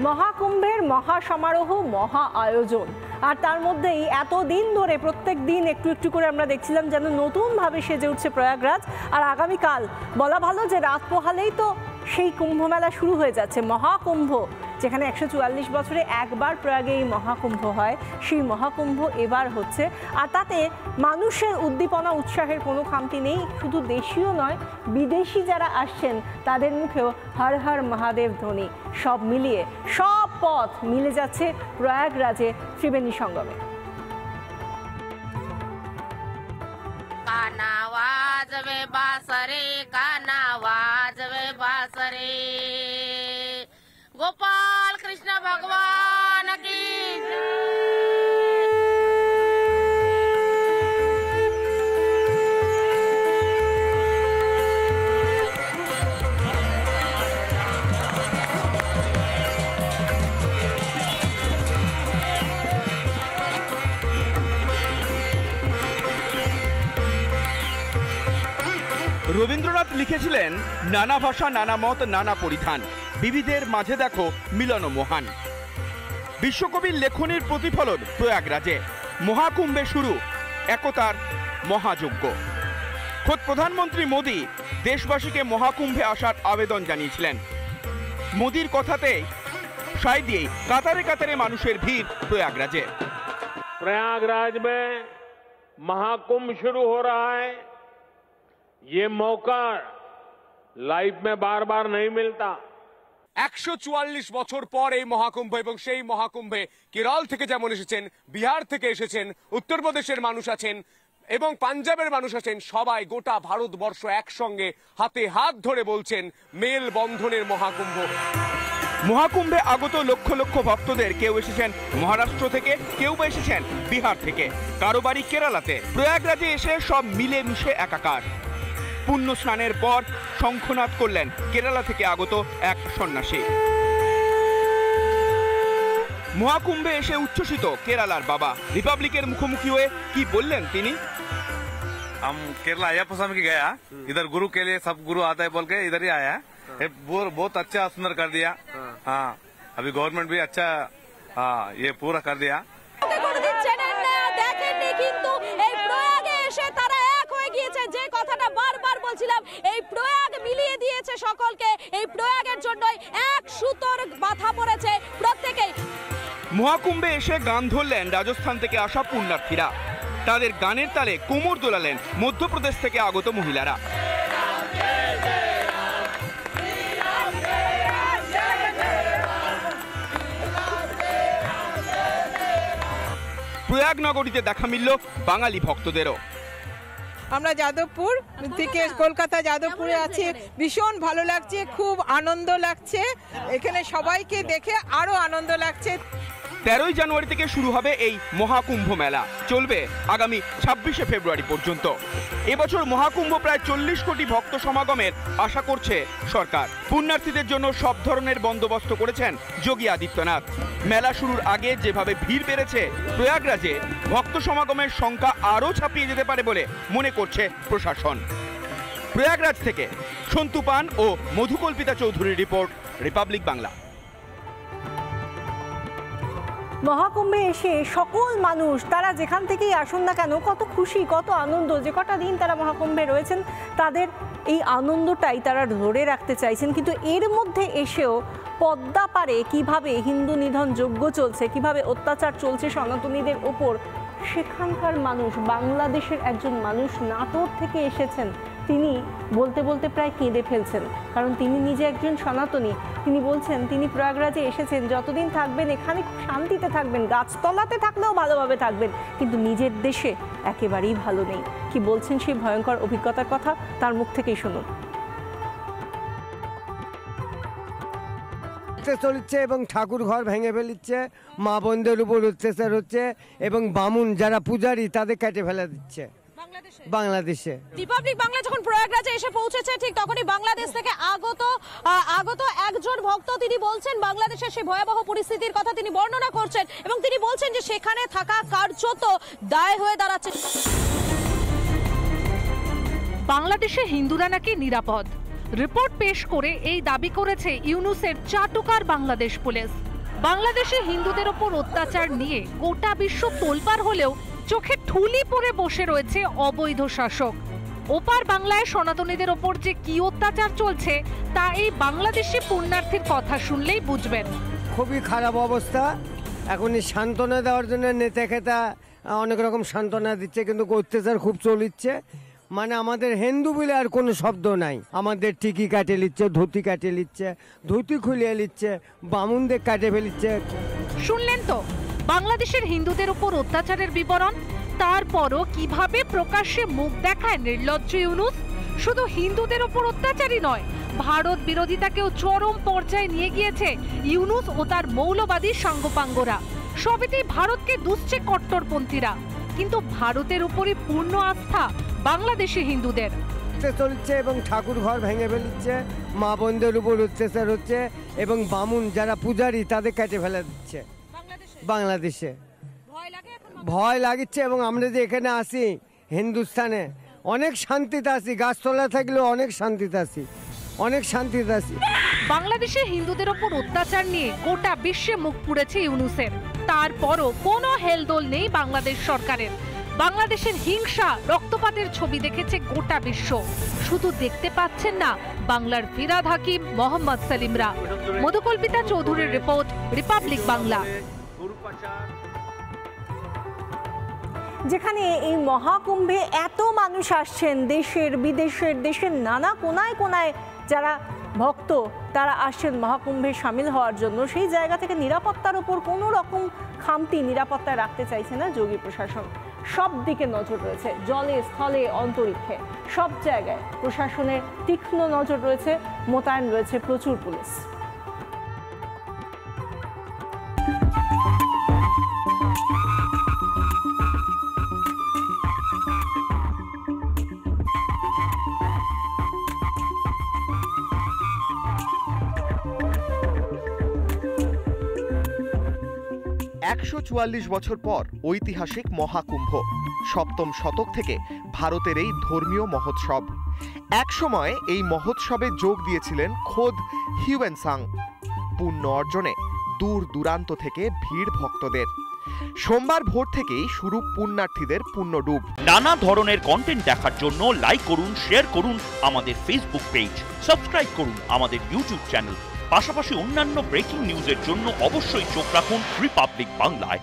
মহাকুম্ভের মহা সমারোহ, মহা আয়োজন, আর তার মধ্যেই এতদিন ধরে প্রত্যেক দিন একটু একটু করে আমরা দেখছিলাম যেন নতুনভাবে সেজে উঠছে প্রয়াগরাজ। আর আগামীকাল বলা ভালো যে রাত পোহালেই তো সেই কুম্ভ মেলা শুরু হয়ে যাচ্ছে, মহাকুম্ভ, যেখানে 144 বছরে একবার প্রয়াগে এই মহাকুম্ভ হয়, সেই মহাকুম্ভ এবার হচ্ছে। আর তাতে মানুষের উদ্দীপনা উৎসাহের কোনো খামতি নেই। শুধু দেশীয় নয়, বিদেশি যারা আসছেন তাদের মুখেও হর হর মহাদেব ধ্বনি। সব মিলিয়ে সব পথ মিলে যাচ্ছে প্রয়াগরাজে ত্রিবেণী সঙ্গমে। गोपाल कृष्ण भगवान की রবীন্দ্রনাথ লিখেছিলেন, নানা ভাষা, নানা মত, নানা পরিধান, বিবিধের মাঝে দেখো মিলন মহান। বিশ্বকবির লেখনীর প্রতিফলন প্রয়াগরাজে। মহাকুম্ভে শুরু একতার মহাযজ্ঞ। খোদ প্রধানমন্ত্রী মোদী দেশবাসীকে মহাকুম্ভে আসার আবেদন জানিয়েছিলেন। মোদীর কথাতে সায় দিয়ে কাতারে কাতারে মানুষের ভিড় প্রয়াগরাজে। प्रयागराज में महाकुंभ शुरू हो रहा है। ये मौका लाइफ में बार बार नहीं मिलता। 144 বছর পর এই মহাকুম্ভ, এবং সেই মহাকুম্ভে কেরল থেকে যেমন এসেছেন, বিহার থেকে এসেছেন, উত্তরপ্রদেশের মানুষ আছেন এবং পাঞ্জাবের মানুষ আছেন, সবাই গোটা ভারতবর্ষ একসঙ্গে হাতে হাত ধরে বলছেন মেল বন্ধনের মহাকুম্ভ। মহাকুম্ভে আগত লক্ষ লক্ষ ভক্তদের কেউ এসেছেন মহারাষ্ট্র থেকে, কেউ বা এসেছেন বিহার থেকে, কারো বাড়ি কেরালাতে। প্রয়াগরাজে এসে সব মিলে মিশে একাকার। পুণ্য স্নানের পর শঙ্খনাদ করলেন কেরালা থেকে আগত এক সন্ন্যাসী। মহাকুম্ভে এসে উচ্ছ্বসিত কেরালার বাবা। রিপাবলিকের মুখোমুখি হয়ে কি বললেন তিনি? हम केरला अयप्पा स्वामी के गया, इधर गुरु के लिए सब गुरु आता है बोल के इधर ही आया। बहुत अच्छा सुंदर कर दिया। हाँ, अभी गवर्नमेंट भी अच्छा ये पूरा कर दिया। কিন্তু এই প্রয়াগে এসে তারা এক হয়ে গিয়েছে। যে কথাটা বারবার বলছিলাম, এই প্রয়াগ মিলিয়ে দিয়েছে সকলকে। এই প্রয়াগের জন্যই এক সুতোর বাধা পড়েছে প্রত্যেকেই। মহাকুম্ভে এসে গান ধরলেন রাজস্থান থেকে আসা পুণ্যার্থীরা। তাদের গানের তালে কোমর দোলালেন মধ্যপ্রদেশ থেকে আগত মহিলারা। প্রয়াগ নগরীতে দেখা মিলল বাঙালি ভক্তদেরও। আমরা যাদবপুর থেকে কলকাতা যাদবপুরে আছি, ভীষণ ভালো লাগছে, খুব আনন্দ লাগছে। এখানে সবাইকে দেখে আরো আনন্দ লাগছে। 13 জানুয়ারি থেকে শুরু হবে এই মহাকুম্ভ মেলা, চলবে আগামী 26শে ফেব্রুয়ারি পর্যন্ত। এবছর মহাকুম্ভ প্রায় 40 কোটি ভক্ত সমাগমের আশা করছে সরকার। পুণ্যার্থীদের জন্য সব ধরনের বন্দোবস্ত করেছেন যোগী আদিত্যনাথ। মেলা শুরুর আগে যেভাবে ভিড় বেড়েছে প্রয়াগরাজে, ভক্ত সমাগমের সংখ্যা আরও ছাপিয়ে যেতে পারে বলে মনে করছে প্রশাসন। প্রয়াগরাজ থেকে সন্তু পান ও মধুকল্পিতা চৌধুরীর রিপোর্ট, রিপাবলিক বাংলা। মহাকুম্ভে এসে সকল মানুষ, তারা যেখান থেকেই আসুন না কেন, কত খুশি, কত আনন্দ। যে কটা দিন তারা মহাকুম্ভে রয়েছেন তাদের এই আনন্দটাই তারা ধরে রাখতে চাইছেন। কিন্তু এর মধ্যে এসেও পদ্মা পারে কিভাবে হিন্দু নিধন যজ্ঞ চলছে, কিভাবে অত্যাচার চলছে সনাতনীদের ওপর, সেখানকার মানুষ, বাংলাদেশের একজন মানুষ নাটোর থেকে এসেছেন, তিনি বলতে বলতে প্রায় কেঁদে ফেলছেন। কারণ তিনি নিজে একজন সনাতনী। তিনি বলছেন তিনি প্রয়াগরাজে এসেছেন, যতদিন থাকবেন এখানে শান্তিতে থাকবেন, গাছতলাতে থাকলেও ভালোভাবে থাকবেন, কিন্তু নিজের দেশে একেবারেই ভালো নেই। কি বলছেন সেই ভয়ঙ্কর অভিজ্ঞতার কথা, তার মুখ থেকেই শুনুন। চলছে এবং ঠাকুর ঘর ভেঙে ফেলিচ্ছে, মা বোনদের উপর অত্যাচার হচ্ছে এবং বামুন যারা পূজারী তাদের কেটে ফেলে দিচ্ছে বাংলাদেশে। রিপাবলিক বাংলা যখন প্রয়াগরাজে এসে পৌঁছেছে, ঠিক তখনই বাংলাদেশ থেকে আগত একজন ভক্ত, তিনি বলছেন বাংলাদেশের সেই ভয়াবহ পরিস্থিতির কথা তিনি বর্ণনা করছেন এবং তিনি বলছেন যে সেখানে থাকা কার্যত দায় হয়ে দাঁড়াচ্ছে। বাংলাদেশে হিন্দুরা নাকি নিরাপদ। রিপোর্ট পেশ করে এই দাবি করেছে ইউনুসের চাটুকার বাংলাদেশ পুলিশ। বাংলাদেশে হিন্দুদের ওপর অত্যাচার নিয়ে গোটা বিশ্ব তোলপাড় হলেও চোখে ঠুলি পরে বসে রয়েছে অবৈধ শাসক। ওপার বাংলায় সনাতনীদের ওপর যে কি অত্যাচার চলছে তা এই বাংলাদেশি পুণ্যার্থীর কথা শুনলেই বুঝবেন। খুবই খারাপ অবস্থা। এখন এই সান্ত্বনা দেওয়ার জন্য নেতা খেতা অনেক রকম সান্ত্বনা দিচ্ছে, কিন্তু অত্যাচার খুব চলিচ্ছে। মানে আমাদের হিন্দু বলে আর কোনো শব্দ নাই। আমাদের টিকি কাটে নিচ্ছে, ধুতি কাটে নিচ্ছে, ধুতি খুলিয়ে নিচ্ছে, বামুনদের কাটে ফেলিচ্ছে। শুনলেন তো বাংলাদেশের হিন্দুদের উপর অত্যাচারের বিবরণ। তারপরও কিভাবে প্রকাশ্যে মুখ দেখায় নির্লজ্জ ইউনূস। শুধু হিন্দুদের উপর অত্যাচারই নয়, ভারত বিরোধিতাকেও চরম পর্যায়ে নিয়ে গিয়েছে ইউনূস ও তার মৌলবাদী সাঙ্গপাঙ্গরা। সবেতেই ভারতকে দুষছে কট্টরপন্থীরা, কিন্তু ভারতের উপরই পূর্ণ আস্থা বাংলাদেশি হিন্দুদের। চলছে এবং ঠাকুর ঘর ভেঙে ফেলিচ্ছে, মা বোনদের উপর অত্যাচার হচ্ছে এবং বামুন যারা পূজারী তাদের কেটে ফেলে দিচ্ছে বাংলাদেশে। ভয় লাগিচ্ছে। এবং আমরা যে এখানে আসি হিন্দুস্তানে অনেক শান্তিতে আছি, গাছতলা থাকলেও অনেক শান্তিতে আছি, অনেক শান্তিতে আছি। বাংলাদেশে হিন্দুদের ওপর অত্যাচার নিয়ে গোটা বিশ্বে মুখ পুড়েছে ইউনূসের। তারপরও কোনো হেলদোল নেই বাংলাদেশ সরকারের। বাংলাদেশের হিংসা রক্তপাতের ছবি দেখেছে গোটা বিশ্ব। শুধু দেখতে পাচ্ছেন না বাংলার ফিরাদ হাকিম, মোহাম্মদ সেলিমরা। মধুকল্পিতা চৌধুরীর রিপোর্ট, রিপাবলিক বাংলা। যেখানে এই মহাকুম্ভে এত মানুষ আসছেন দেশের বিদেশের, দেশের নানা কোনায় কোনায় যারা ভক্ত তারা আসছেন মহাকুম্ভে সামিল হওয়ার জন্য, সেই জায়গা থেকে নিরাপত্তার উপর কোনো রকম খামতি নিরাপত্তায় রাখতে চাইছে না যোগী প্রশাসন। সব দিকে নজর রয়েছে, জলে স্থলে অন্তরিক্ষে সব জায়গায় প্রশাসনের তীক্ষ্ণ নজর রয়েছে, মোতায়েন রয়েছে প্রচুর পুলিশ। বছর পর ঐতিহাসিক মহাকুম্ভ। সপ্তম শতক থেকে ভারতের এই ধর্মীয় মহোৎসব। একসময় এই মহোৎসবে যোগ দিয়েছিলেন খোদ হিউয়েনসাং। পুণ্য অর্জনে দূর দূরান্ত থেকে ভিড় ভক্তদের। সোমবার ভোর থেকেই শুরু পুণ্যার্থীদের পুণ্যডুব। নানা ধরনের কন্টেন্ট দেখার জন্য লাইক করুন, শেয়ার করুন আমাদের ফেসবুক পেজ, সাবস্ক্রাইব করুন আমাদের ইউটিউব চ্যানেল। পাশাপাশি অন্যান্য ব্রেকিং নিউজের জন্য অবশ্যই চোখ রাখুন রিপাবলিক বাংলায়।